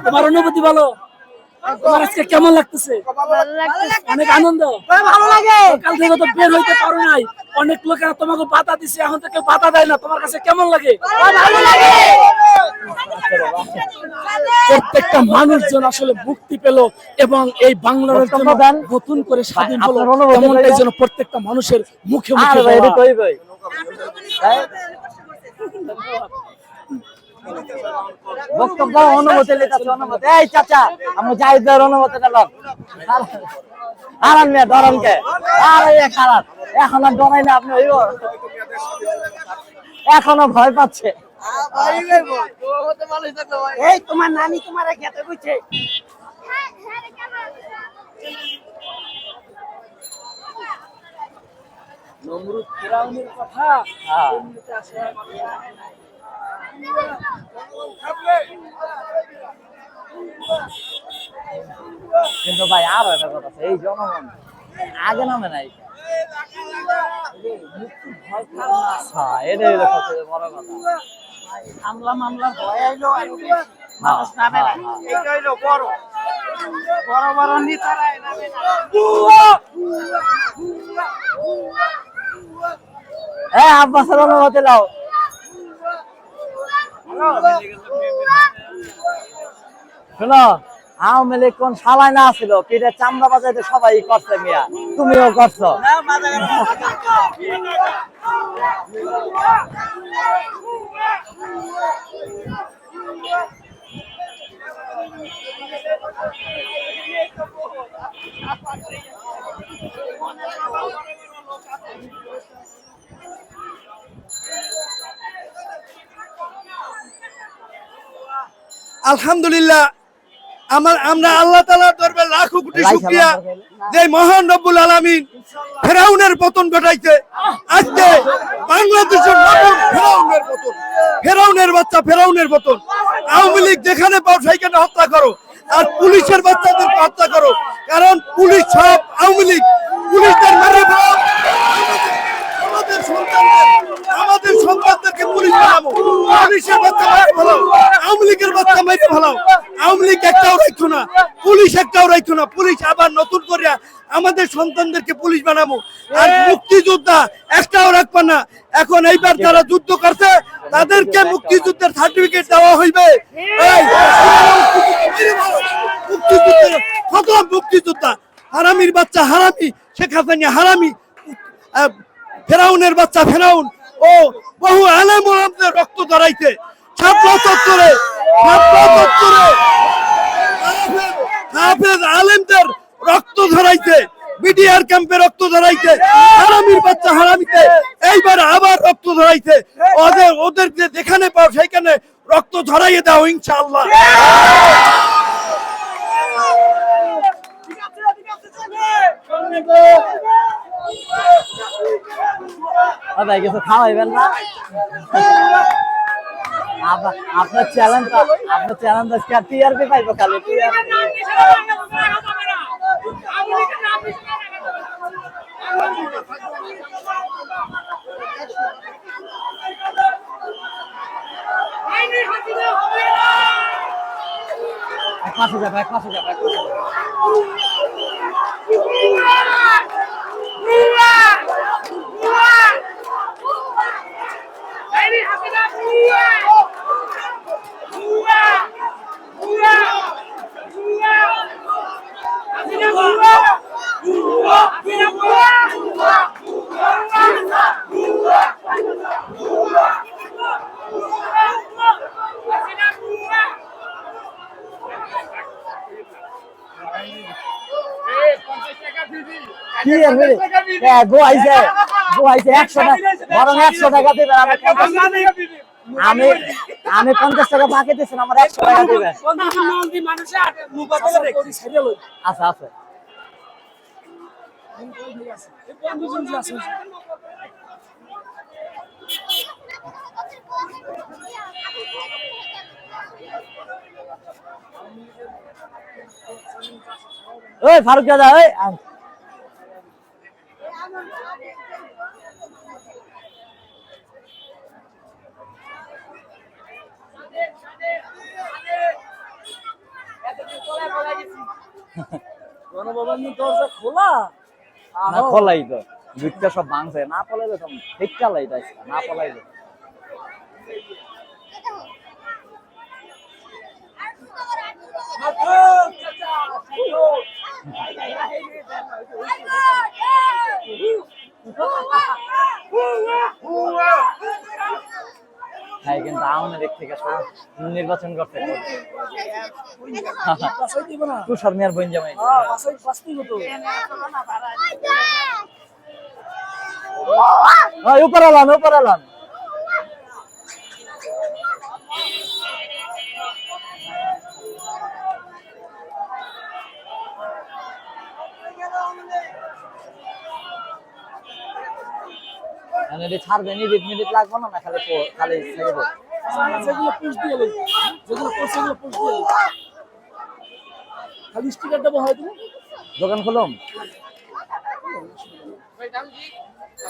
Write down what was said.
তোমার অনুভূতি বলো, তোমার আজকে কেমন লাগতেছে? অনেক আনন্দ, ভালো লাগে। কাল থেকে তো বের হইতে পারো নাই, অনেক লোকেরা তোমাকে বাধা দিছে, এখন তো কেউ বাধা দেয় না, তোমার কাছে কেমন লাগে? ভালো লাগে। প্রত্যেকটা মানুষজন আসলে মুক্তি পেল এবং এই বাংলার জন্য নতুন করে স্বাধীন হলো, এমনটাই যেন প্রত্যেকটা মানুষের মুখে মুখে বক্তব্য অনুমতি নিতেছে। অনুমতি, এই চাচা আমরা জাহিদের অনুমতি নিলাম। হারান মেয়ে ধরনকে আর খারাপ, এখন আর ডরাই না আপনি, হইব এখনো ভয় পাচ্ছে। এই তোমার নানি তোমার খেতে কইছে। নমরুদ ফিরাউনের কথা এমনিতে আসে। কিন্তু ভাই আরো একটা কথা আছে, এই জনগণ আগে নামে নাই, এটাই হলো সবচেয়ে বড় কথা। হামলা মামলা ভয় আইলো আর মানুষ নামে না, এটা হইলো বড় বড় বড় নেতারা নামে না। হ্যাঁ আব্বাসের অনুমতি নাও। শোনো, আওয়ামী লীগ কোন সালাই না ছিল, পিঠে চামড়া বাজাইতে সবাই করছে, মিয়া তুমিও করছো। আলহামদুলিল্লাহ, আমরা আল্লাহ তাআলার দরবারে লাখো কোটি শুকরিয়া যে মহান রব্বুল আলামিন ফেরাউনের পতন ঘটাইছে। আজকে বাংলাদেশের নতুন ফেরাউনের পতন, ফেরাউনের বাচ্চা ফেরাউনের পতন। আওয়ামী লীগ যেখানে পাও সেখানে হত্যা করো, আর পুলিশের বাচ্চাদেরকে হত্যা করো, কারণ পুলিশ সব আওয়ামী লীগ। পুলিশদের মেরে ফেলাও, আমাদের সন্তানদেরকে পুলিশ বানাবো, পুলিশের বাচ্চা মেরে ফেলাও, আওয়ামী লীগের বাচ্চা মেরে ফেলাও। আওয়ামী লীগ একটাও রাখতো না, পুলিশ একটাও রাখতো না। পুলিশ আবার নতুন করে আমাদের সন্তানদেরকে পুলিশ বানাবো। আর মুক্তিযোদ্ধা একটাও রাখবে না। এখন এইবার যারা যুদ্ধ করছে তাদেরকে মুক্তিযুদ্ধের সার্টিফিকেট দেওয়া হইবে। মুক্তিযুদ্ধের খতম, মুক্তিযোদ্ধা। হারামির বাচ্চা হারামি, শেখ হাসিনা হারামি, ফেরাউনের বাচ্চা ফেরাউন। ও বহু আলেম ওলামাদের রক্ত ধরাইছে, ছাত্র চত্বরে হাফেজ আলেমদের রক্ত ধরাইছে, বিডিআর ক্যাম্পে রক্ত ধরাইছে। হারামির বাচ্চা হারামিতে এইবার আবার রক্ত ধরাইছে। ওদের যেখানে পাও সেখানে রক্ত ধরাইয়ে দাও ইনশাআল্লাহ। ভাই কিছু খাওয়াইবেন না? আপনার চ্যালেঞ্জ টিআরপি পাইবো খালি। এক মাসে যাবে। গোয়াইছে 100 টাকা, বরং 100 টাকা দিবেন। আমি 50 টাকা বাকি দিচ্ছেন, আমার 100 টাকা দিবেন। আচ্ছা আচ্ছা, ওই ফারুক দাদা, ওই গণভবনের দরজা খোলা না খোলাই তো দুইটা সব ভাঙছে না পলাই তো ঠিকটা লাইট আছে না পলাই তো হ্যাঁ কিন্তু আমাদের দিক থেকে নির্বাচন করতে বাসায় দিব না তুষার মিয়ার বোন জামাই বাসায় বাঁচতেই হতো উপর আলান উপর আলান ছাড়বে মিনিট লাগবে না না খালি খালি ছেড়ে যেগুলো পুষ দিয়ে লই যেগুলো করছে সেগুলো পুষ দিয়ে লই খালি স্টিকার দেবো হয় তুমি দোকান খুলুম